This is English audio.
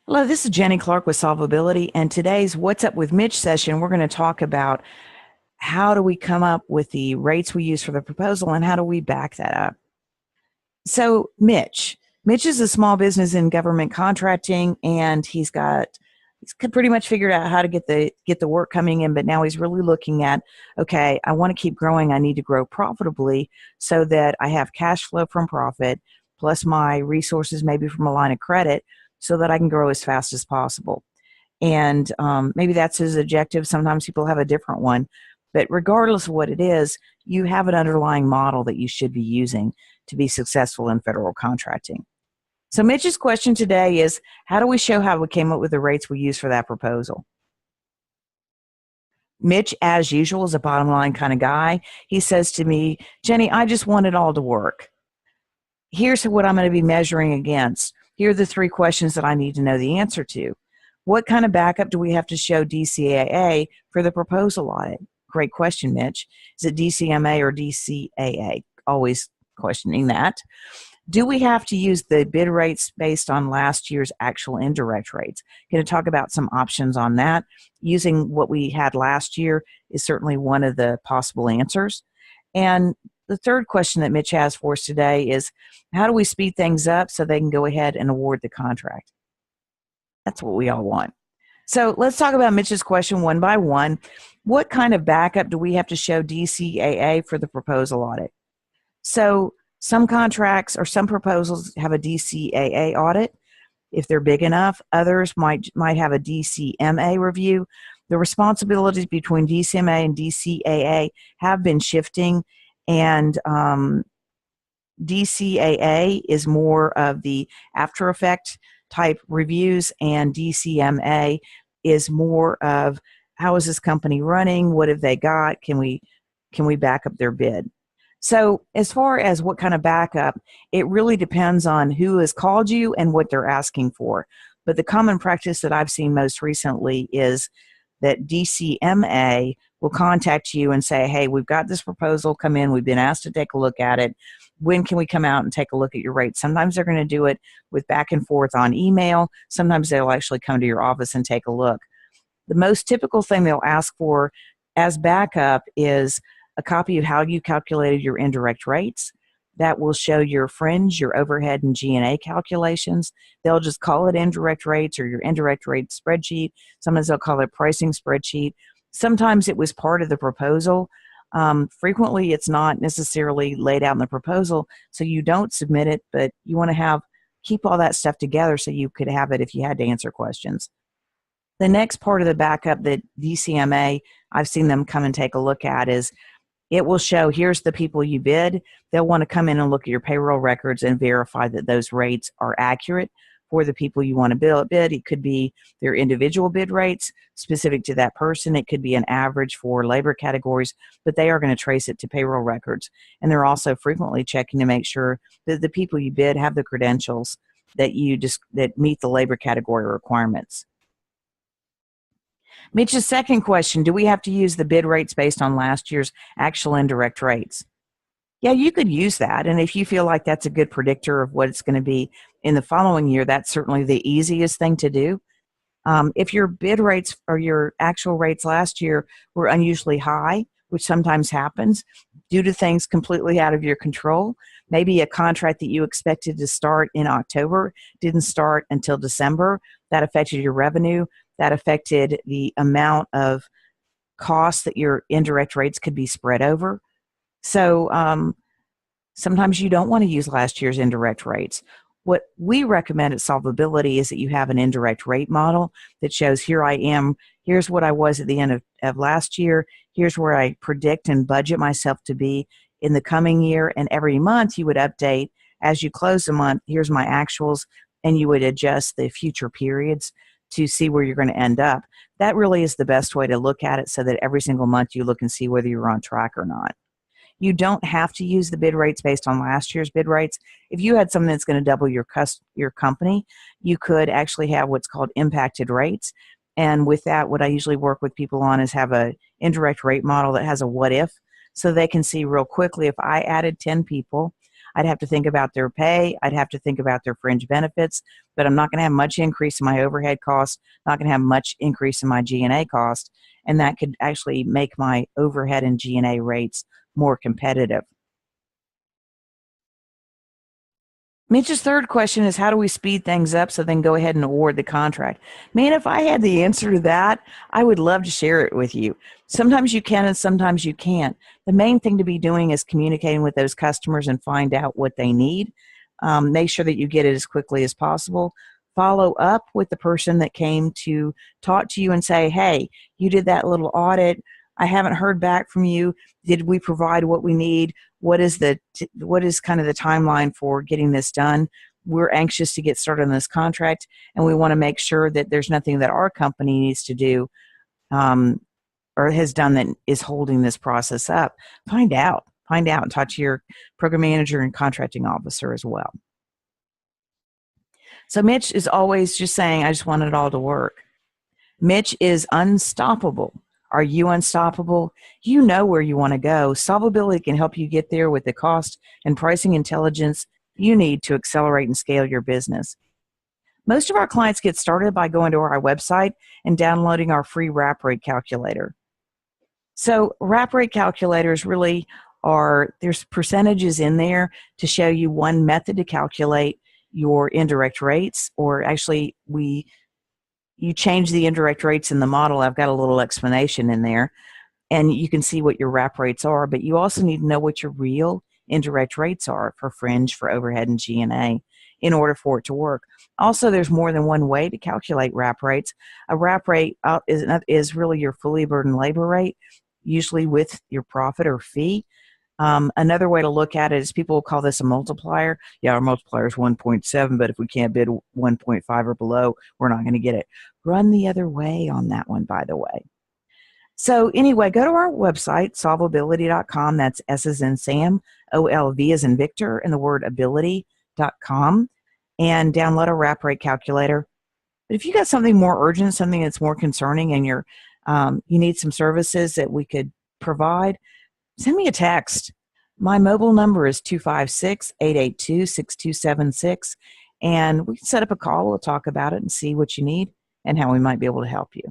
Hello, this is Jenny Clark with Solvability, and today's What's Up with Mitch session, we're going to talk about how do we come up with the rates we use for the proposal and how do we back that up. So Mitch is a small business in government contracting, and he's pretty much figured out how to get the work coming in, but now he's really looking at, okay, I want to keep growing. I need to grow profitably so that I have cash flow from profit plus my resources maybe from a line of credit so that I can grow as fast as possible. And maybe that's his objective. Sometimes people have a different one. But regardless of what it is, you have an underlying model that you should be using to be successful in federal contracting. So Mitch's question today is, how do we show how we came up with the rates we use for that proposal? Mitch, as usual, is a bottom line kind of guy. He says to me, Jenny, I just want it all to work. Here's what I'm going to be measuring against. Here are the 3 questions that I need to know the answer to. What kind of backup do we have to show DCAA for the proposal audit? Great question, Mitch. Is it DCMA or DCAA? Always questioning that. Do we have to use the bid rates based on last year's actual indirect rates? Going to talk about some options on that. Using what we had last year is certainly one of the possible answers. And the third question that Mitch has for us today is, how do we speed things up so they can go ahead and award the contract? That's what we all want. So let's talk about Mitch's question one by one. What kind of backup do we have to show DCAA for the proposal audit? So some contracts or some proposals have a DCAA audit if they're big enough. Others might have a DCMA review. The responsibilities between DCMA and DCAA have been shifting, and DCAA is more of the after effect type reviews, and DCMA is more of, how is this company running? What have they got? Can we back up their bid? So as far as what kind of backup, it really depends on who has called you and what they're asking for. But the common practice that I've seen most recently is that DCMA will contact you and say, hey, we've got this proposal come in. We've been asked to take a look at it. When can we come out and take a look at your rates? Sometimes they're going to do it with back and forth on email. Sometimes they'll actually come to your office and take a look. The most typical thing they'll ask for as backup is a copy of how you calculated your indirect rates. That will show your fringe, your overhead, and G&A calculations. They'll just call it indirect rates or your indirect rate spreadsheet. Sometimes they'll call it pricing spreadsheet. Sometimes it was part of the proposal. Frequently, it's not necessarily laid out in the proposal, so you don't submit it, but you want to keep all that stuff together so you could have it if you had to answer questions. The next part of the backup that DCMA, I've seen them come and take a look at, is it will show, here's the people you bid. They'll want to come in and look at your payroll records and verify that those rates are accurate for the people you want to bid. It could be their individual bid rates specific to that person. It could be an average for labor categories, but they are going to trace it to payroll records. And they're also frequently checking to make sure that the people you bid have the credentials that meet the labor category requirements. Mitch's second question, do we have to use the bid rates based on last year's actual indirect rates? Yeah, you could use that. And if you feel like that's a good predictor of what it's going to be in the following year, that's certainly the easiest thing to do. If your bid rates or your actual rates last year were unusually high, which sometimes happens due to things completely out of your control, maybe a contract that you expected to start in October didn't start until December, that affected your revenue, that affected the amount of costs that your indirect rates could be spread over. So sometimes you don't want to use last year's indirect rates. What we recommend at Solvability is that you have an indirect rate model that shows, here I am, here's what I was at the end of last year, here's where I predict and budget myself to be in the coming year, and every month you would update as you close the month, here's my actuals, and you would adjust the future periods to see where you're going to end up. That really is the best way to look at it, so that every single month you look and see whether you're on track or not. You don't have to use the bid rates based on last year's bid rates. If you had something that's going to double your company, you could actually have what's called impacted rates. And with that, what I usually work with people on is have a indirect rate model that has a what if, so they can see real quickly, if I added 10 people, I'd have to think about their pay. I'd have to think about their fringe benefits, but I'm not going to have much increase in my overhead costs, not going to have much increase in my G&A cost, and that could actually make my overhead and G&A rates more competitive. Mitch's third question is, how do we speed things up so then go ahead and award the contract? Man, if I had the answer to that, I would love to share it with you. Sometimes you can and sometimes you can't. The main thing to be doing is communicating with those customers and find out what they need. Make sure that you get it as quickly as possible. Follow up with the person that came to talk to you and say, hey, you did that little audit. I haven't heard back from you. Did we provide what we need? What is kind of the timeline for getting this done? We're anxious to get started on this contract, and we want to make sure that there's nothing that our company needs to do or has done that is holding this process up. Find out, and talk to your program manager and contracting officer as well. So Mitch is always just saying, I just want it all to work. Mitch is unstoppable. Are you unstoppable? You know where you want to go. Solvability can help you get there with the cost and pricing intelligence you need to accelerate and scale your business. Most of our clients get started by going to our website and downloading our free wrap rate calculator. So wrap rate calculators really there's percentages in there to show you one method to calculate your indirect rates, or actually you change the indirect rates in the model. I've got a little explanation in there, and you can see what your wrap rates are, but you also need to know what your real indirect rates are for fringe, for overhead, and G&A in order for it to work. Also, there's more than one way to calculate wrap rates. A wrap rate is really your fully burdened labor rate, usually with your profit or fee. Another way to look at it is people will call this a multiplier. Yeah, our multiplier is 1.7, but if we can't bid 1.5 or below, we're not going to get it. Run the other way on that one, by the way. So anyway, go to our website, solvability.com. That's S as in Sam, OLV as in Victor, and the word ability.com, and download a wrap rate calculator. But if you got something more urgent, something that's more concerning, and you need some services that we could provide, send me a text. My mobile number is 256-882-6276, and we can set up a call. We'll talk about it and see what you need and how we might be able to help you.